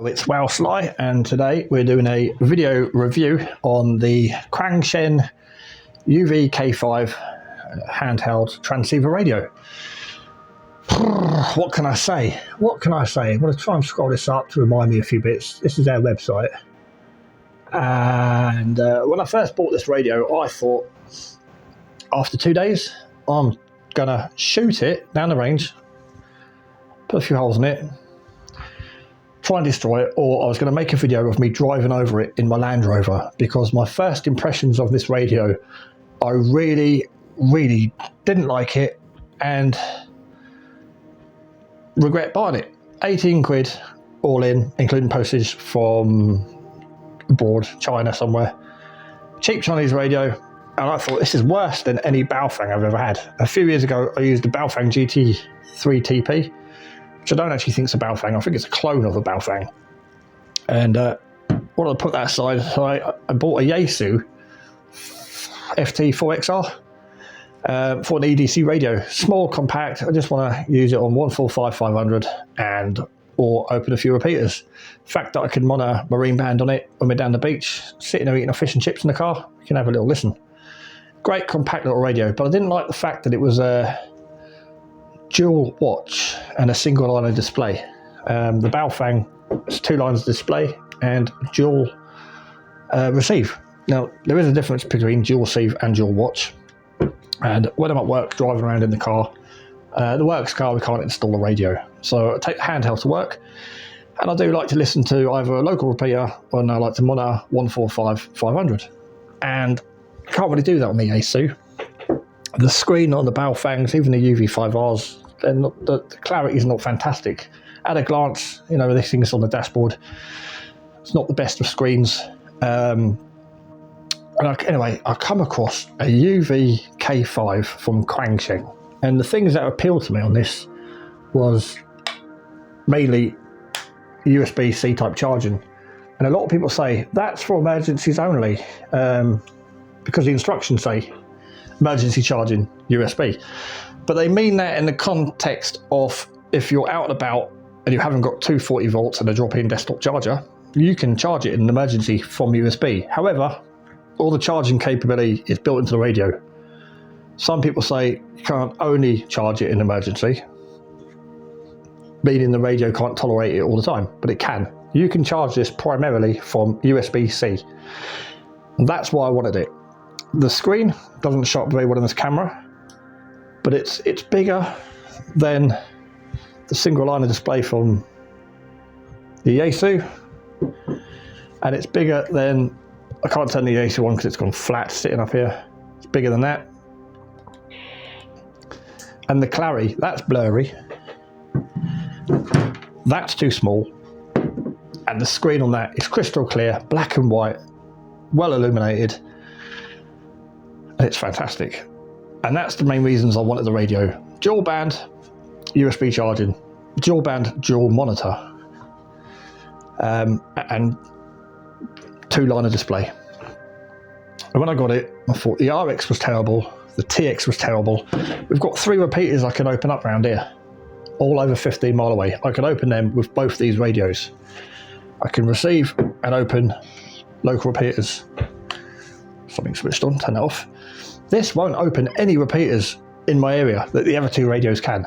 It's Well Sly, and today we're doing a video review on the quansheng uv-k5 handheld transceiver radio. What can I say? I'm going to try and scroll this up to remind me a few bits. This is their website. And when I first bought this radio, I thought after 2 days, I'm going to shoot it down the range, put a few holes in it, try and destroy it, or I was going to make a video of me driving over it in my Land Rover, because my first impressions of this radio, I really didn't like it and regret buying it. 18 quid all in, including postage from abroad, China somewhere. Cheap Chinese radio, and I thought this is worse than any Baofeng I've ever had. A few years ago I used a Baofeng GT3 TP, which I don't actually think is a Baofeng. I think it's a clone of a Baofeng. And what I put that aside, so I bought a Yaesu FT4XR for an EDC radio. Small, compact. I just want to use it on 145-500 and or open a few repeaters. The fact that I can monitor marine band on it when we're down the beach, sitting there eating a fish and chips in the car, you can have a little listen. Great compact little radio, but I didn't like the fact that it was a dual watch and a single line of display. The Baofeng is 2 lines of display and dual receive. Now there is a difference between dual receive and dual watch, and when I'm at work driving around in the car, the works car, we can't install a radio, so I take the handheld to work, and I do like to listen to either a local repeater or I like to monitor 145-500, and I can't really do that on the Yaesu. The screen on the Baofengs, even the UV-5Rs, the clarity is not fantastic. At a glance, you know, this thing's on the dashboard, it's not the best of screens. Anyway, I come across a uv-k5 from quansheng, and the things that appealed to me on this was mainly USB-C type charging. And a lot of people say that's for emergencies only, because the instructions say emergency charging USB, but they mean that in the context of if you're out and about and you haven't got 240 volts and a drop-in desktop charger, you can charge it in an emergency from USB. However, all the charging capability is built into the radio. Some people say you can't only charge it in emergency, meaning the radio can't tolerate it all the time, but it can. You can charge this primarily from USB-C, and that's why I wanted it. The screen doesn't show up very well in this camera, but it's bigger than the single line of display from the Yaesu, and it's bigger than, I can't turn the Yaesu on because it's gone flat sitting up here. It's bigger than that. And the clarity, that's blurry. That's too small. And the screen on that is crystal clear, black and white, well illuminated. And it's fantastic. And that's the main reasons I wanted the radio. Dual band, USB charging, dual band, dual monitor, and 2 line of display. And when I got it, I thought the RX was terrible, the TX was terrible. We've got 3 repeaters I can open up around here, all over 15 mile away. I can open them with both these radios. I can receive and open local repeaters. Something switched on, turn that off. This won't open any repeaters in my area that the other 2 radios can.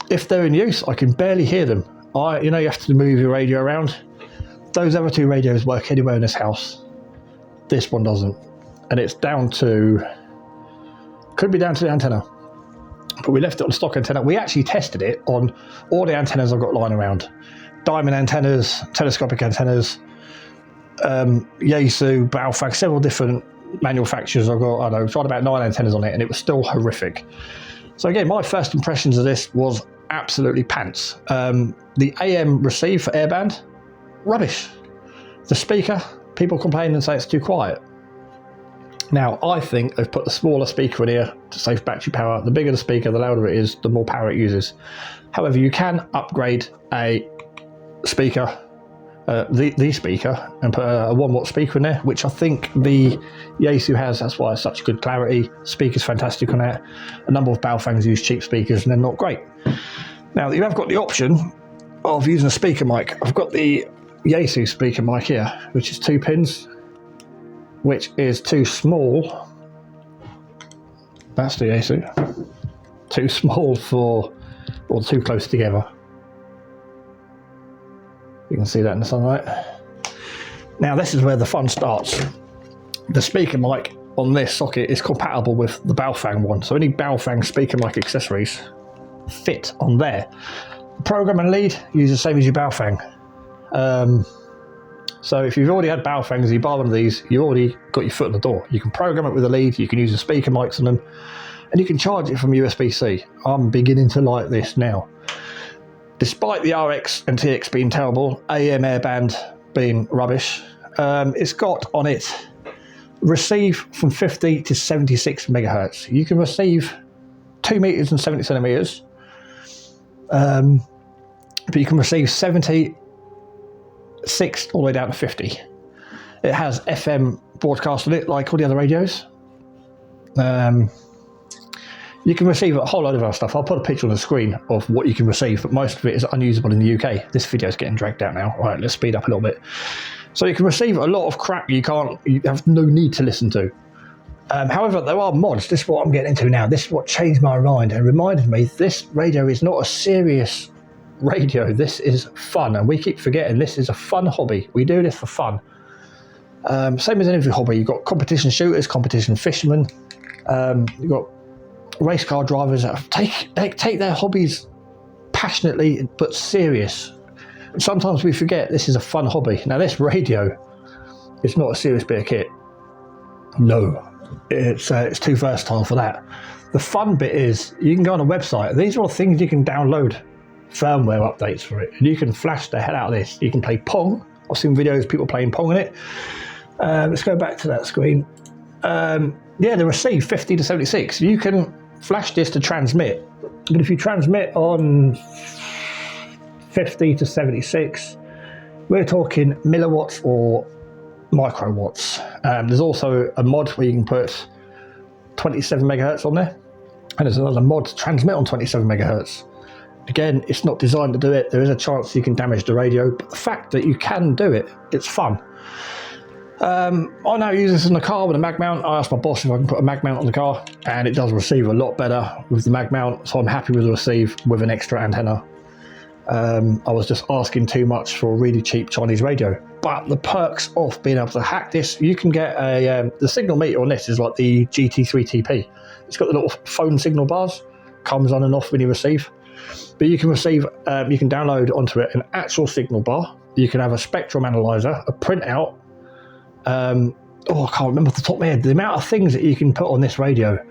If they're in use, I can barely hear them. You know, you have to move your radio around. Those other 2 radios work anywhere in this house. This one doesn't. And it's down to, could be down to the antenna, but we left it on the stock antenna. We actually tested it on all the antennas I've got lying around. Diamond antennas, telescopic antennas, Yaesu, Baofeng, several different manufacturers. I've got, I don't know, tried about 9 antennas on it, and it was still horrific. So again, my first impressions of this was absolutely pants. The AM receive for airband, rubbish. The speaker, people complain and say it's too quiet. Now, I think they've put the smaller speaker in here to save battery power. The bigger the speaker, the louder it is, the more power it uses. However, you can upgrade a speaker, the speaker, and put a 1 watt speaker in there, which I think the Yaesu has. That's why it's such good clarity. Speaker's fantastic on that. A number of Baofengs use cheap speakers and they're not great. Now, you have got the option of using a speaker mic. I've got the Yaesu speaker mic here, which is 2 pins, which is too small. That's the Yaesu. Too small for, or too close together. You can see that in the sunlight. Now this is where the fun starts. The speaker mic on this socket is compatible with the Baofeng one, so any Baofeng speaker mic accessories fit on there. The program and lead use the same as your Baofeng. So if you've already had Baofengs, you buy one of these, you've already got your foot in the door. You can program it with a lead, you can use the speaker mics on them, and you can charge it from USB-C. I'm beginning to like this now. Despite the RX and TX being terrible, AM airband being rubbish, it's got on it receive from 50 to 76 megahertz. You can receive 2 meters and 70 centimeters, but you can receive 76 all the way down to 50. It has FM broadcast on it like all the other radios. You can receive a whole load of other stuff. I'll put a picture on the screen of what you can receive, but most of it is unusable in the UK. This video is getting dragged out now. All right, let's speed up a little bit. So you can receive a lot of crap you have no need to listen to. However, there are mods. This is what I'm getting into now. This is what changed my mind and reminded me this radio is not a serious radio. This is fun, and we keep forgetting this is a fun hobby. We do this for fun. Same as any hobby. You've got competition shooters, competition fishermen. You've got race car drivers that take their hobbies passionately but serious. And sometimes we forget this is a fun hobby. Now this radio is not a serious bit of kit. No, it's too versatile for that. The fun bit is you can go on a website. These are all things you can download firmware updates for it, and you can flash the hell out of this. You can play Pong. I've seen videos of people playing Pong in it. Let's go back to that screen. Yeah, the receive 50 to 76. You can flash this to transmit, but if you transmit on 50 to 76, we're talking milliwatts or microwatts. There's also a mod where you can put 27 megahertz on there, and there's another mod to transmit on 27 megahertz. Again, it's not designed to do it. There is a chance you can damage the radio, but the fact that you can do it, it's fun. I now use this in the car with a mag mount. I asked my boss if I can put a mag mount on the car, and it does receive a lot better with the mag mount, so I'm happy with the receive with an extra antenna. I was just asking too much for a really cheap Chinese radio. But the perks of being able to hack this, you can get the signal meter on this is like the GT3TP. It's got the little phone signal bars, comes on and off when you receive. But you can receive, you can download onto it an actual signal bar. You can have a spectrum analyzer, a printout. I can't remember off the top of my head the amount of things that you can put on this radio.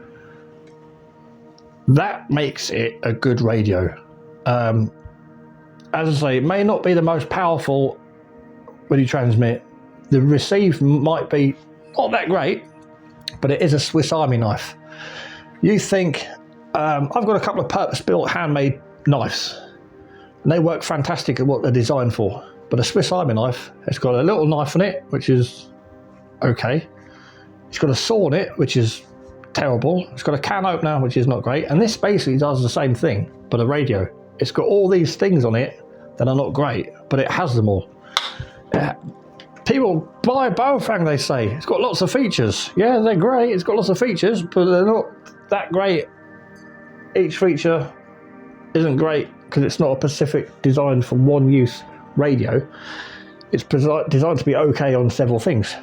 That makes it a good radio. As I say, it may not be the most powerful when you transmit. The receive might be not that great, but it is a Swiss Army knife. You think, I've got a couple of purpose-built handmade knives, and they work fantastic at what they're designed for. But a Swiss Army knife, it's got a little knife on it, which is okay. It's got a saw on it, which is terrible. It's got a can opener, which is not great. And this basically does the same thing, but a radio. It's got all these things on it that are not great, but it has them all. People buy a Baofeng, they say. It's got lots of features. Yeah, they're great. It's got lots of features, but they're not that great. Each feature isn't great because it's not a specific designed for one use radio. It's designed to be okay on several things.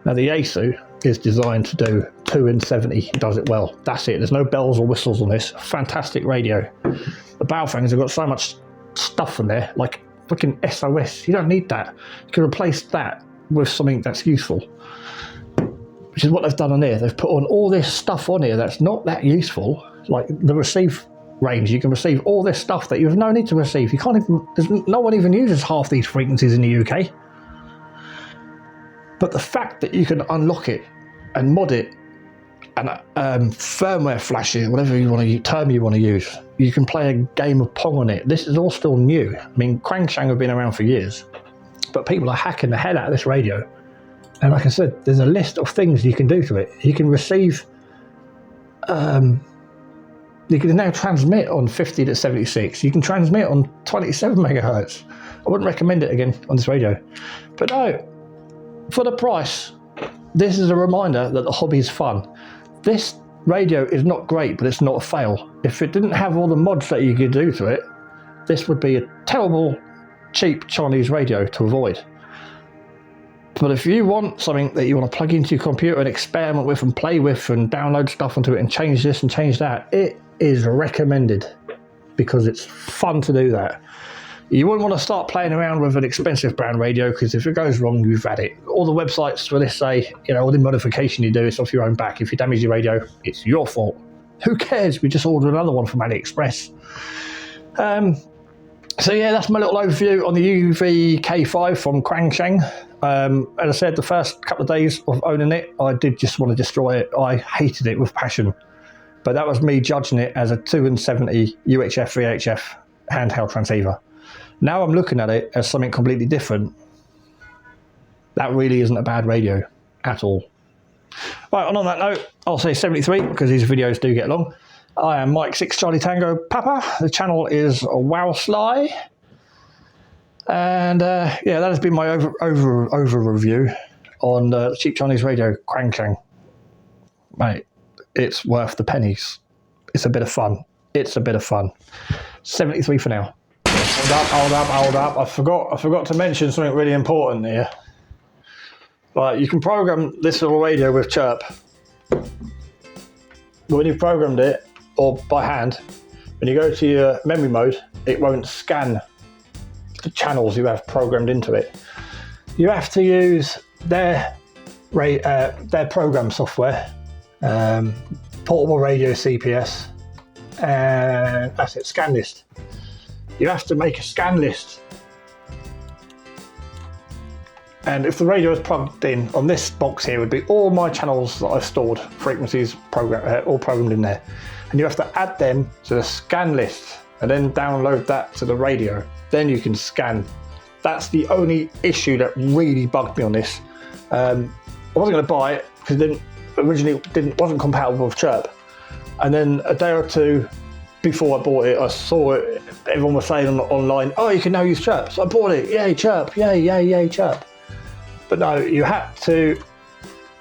Now the Yaesu is designed to do 2 and 70. It does it well. That's it. There's no bells or whistles on this. Fantastic radio. The Baofengs have got so much stuff in there, like fucking SOS. You don't need that. You can replace that with something that's useful, which is what they've done on here. They've put on all this stuff on here that's not that useful, like the receive range. You can receive all this stuff that you have no need to receive. You can't even, no one even uses half these frequencies in the UK. But the fact that you can unlock it and mod it and firmware flash it, whatever you want to term you want to use, you can play a game of Pong on it. This is all still new. I mean, quansheng have been around for years, but people are hacking the hell out of this radio. And like I said, there's a list of things you can do to it. You can receive You can now transmit on 50 to 76. You can transmit on 27 megahertz. I wouldn't recommend it again on this radio. But no, for the price, this is a reminder that the hobby is fun. This radio is not great, but it's not a fail. If it didn't have all the mods that you could do to it, this would be a terrible, cheap Chinese radio to avoid. But if you want something that you want to plug into your computer and experiment with and play with and download stuff onto it and change this and change that, it is recommended because it's fun to do that. You wouldn't want to start playing around with an expensive brand radio because if it goes wrong, you've had it. All the websites for this say, all the modification you do is off your own back. If you damage your radio, it's your fault. Who cares? We just ordered another one from AliExpress. So yeah, that's my little overview on the uv-k5 from quansheng. As I said, the first couple of days of owning it, I did just want to destroy it. I hated it with passion. But that was me judging it as a 270 UHF VHF handheld transceiver. Now I'm looking at it as something completely different. That really isn't a bad radio at all. Right, and on that note, I'll say 73 because these videos do get long. I am Mike 6 Charlie Tango Papa. The channel is Wow Sly. And yeah, that has been my over review on the cheap Chinese radio, quansheng. Mate, it's worth the pennies. It's a bit of fun. It's a bit of fun. 73 for now. Hold up. I forgot to mention something really important here. Right, you can program this little radio with chirp. But when you've programmed it, or by hand, when you go to your memory mode, it won't scan the channels you have programmed into it. You have to use their program software, portable radio CPS, and that's it, scan list. You have to make a scan list. And if the radio is plugged in, on this box here would be all my channels that I've stored, frequencies, all programmed in there. And you have to add them to the scan list and then download that to the radio. Then you can scan. That's the only issue that really bugged me on this. I wasn't going to buy it because it wasn't compatible with chirp. And then a day or two before I bought it, I saw it. Everyone was saying online, oh, you can now use chirp. So I bought it. Yay, chirp. Yay, chirp. But no, you had to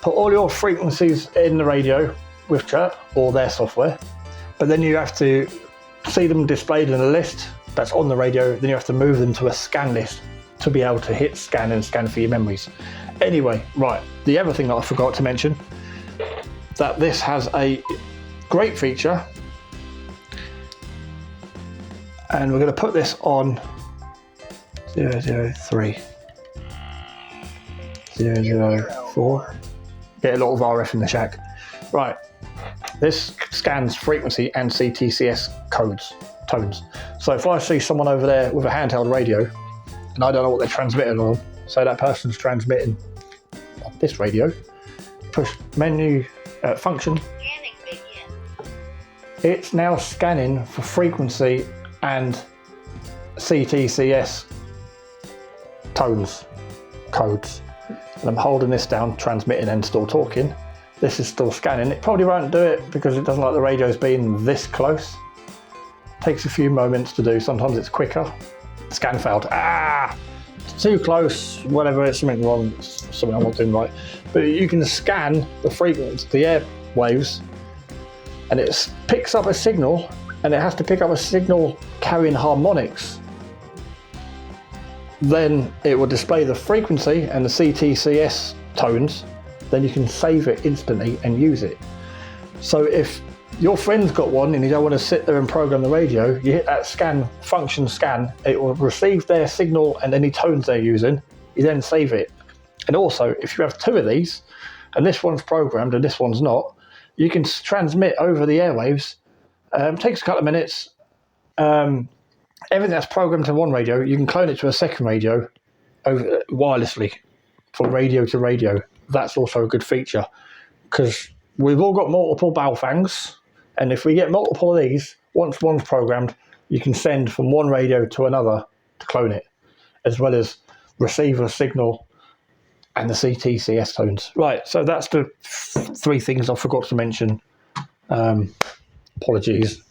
put all your frequencies in the radio with chirp or their software. But then you have to see them displayed in a list that's on the radio. Then you have to move them to a scan list to be able to hit scan and scan for your memories. Anyway, right, the other thing that I forgot to mention, that this has a great feature, and we're going to put this on 003, 004, get a lot of RF in the shack. Right, this scans frequency and CTCS tones. So if I see someone over there with a handheld radio, and I don't know what they're transmitting on, so that person's transmitting on this radio, push menu function, it's now scanning for frequency and CTCS codes. And I'm holding this down, transmitting and still talking. This is still scanning. It probably won't do it because it doesn't like the radios being this close. Takes a few moments to do. Sometimes it's quicker. Scan failed. Too close, whatever, it's something wrong, it's something I'm not doing right. But you can scan the frequency, the air waves, and it picks up a signal, and it has to pick up a signal carrying harmonics. Then it will display the frequency and the CTCS tones. Then you can save it instantly and use it. So if your friend's got one and you don't want to sit there and program the radio, you hit that function scan, it will receive their signal and any tones they're using, you then save it. And also, if you have two of these, and this one's programmed and this one's not, you can transmit over the airwaves. Takes a couple of minutes. Everything that's programmed to one radio, you can clone it to a second radio wirelessly from radio to radio. That's also a good feature because we've all got multiple Baofangs, and if we get multiple of these, once one's programmed, you can send from one radio to another to clone it, as well as receive a signal and the CTCS tones. Right, so that's the three things I forgot to mention. Apologies.